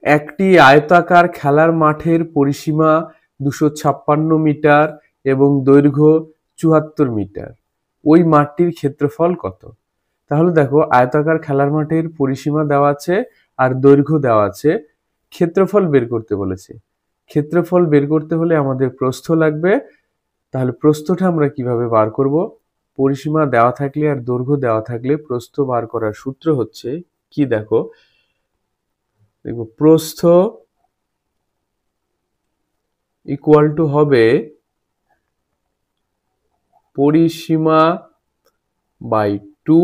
একটি আয়তাকার খেলার মাঠের পরিসীমা 256 মিটার এবং দৈর্ঘ্য 74 মিটার। ওই মাঠটির ক্ষেত্রফল কত? তাহলে দেখো, আয়তাকার খেলার মাঠের পরিসীমা দেওয়া আছে আর দৈর্ঘ্য দেওয়া আছে, ক্ষেত্রফল বের করতে বলেছে। ক্ষেত্রফল বের করতে হলে আমাদের প্রস্থ লাগবে। তাহলে প্রস্থটা আমরা কিভাবে বার করব? পরিসীমা দেওয়া থাকলে আর দৈর্ঘ্য দেওয়া থাকলে প্রস্থ বার করার সূত্র হচ্ছে কি, দেখো প্রস্থ ইকুয়াল টু হবে পরিসীমা বাই 2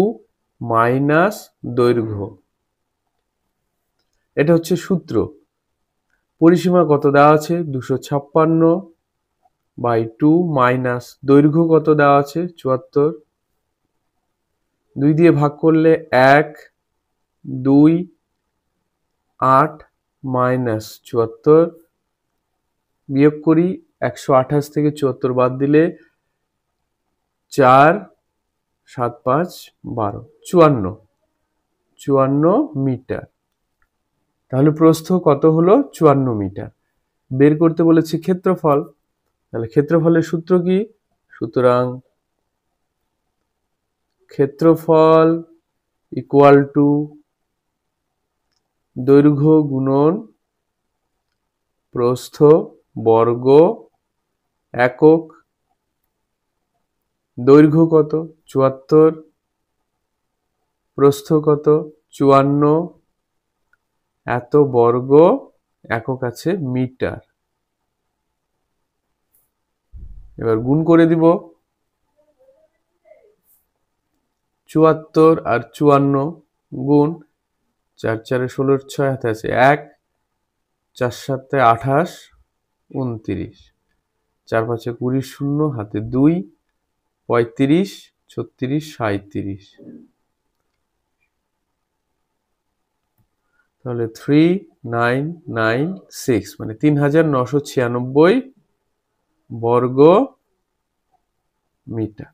মাইনাস দৈর্ঘ্য। এটা হচ্ছে সূত্র। পরিসীমা কত দেওয়া আছে? 256 বাই 2 মাইনাস দৈর্ঘ্য কত দেওয়া আছে? 74। 2 দিয়ে ভাগ করলে 1, 2, 8 মাইনাস 74, বিয়োগ করি 128 থেকে 74 বাদ দিলে 4, 7, 5, 12, 54 মিটার। তাহলে প্রস্থ কত হলো? 54 মিটার। বের করতে বলেছে ক্ষেত্রফল। তাহলে ক্ষেত্রফলের সূত্র কি? সুতরাং ক্ষেত্রফল ইকুয়াল টু দৈর্ঘ্য গুণন প্রস্থ বর্গ একক। দৈর্ঘ্য কত? 74, প্রস্থ কত? 54, এত বর্গ, একক আছে মিটার। এবার গুণ করে দিব। 74 আর 54 গুণ 4 4 16 6 হাতে আছে 1, 4 7 28 29, 4 5 20 0 হাতে 2, 35 36 37। তাহলে 3996 মানে 3996 বর্গ মিটার।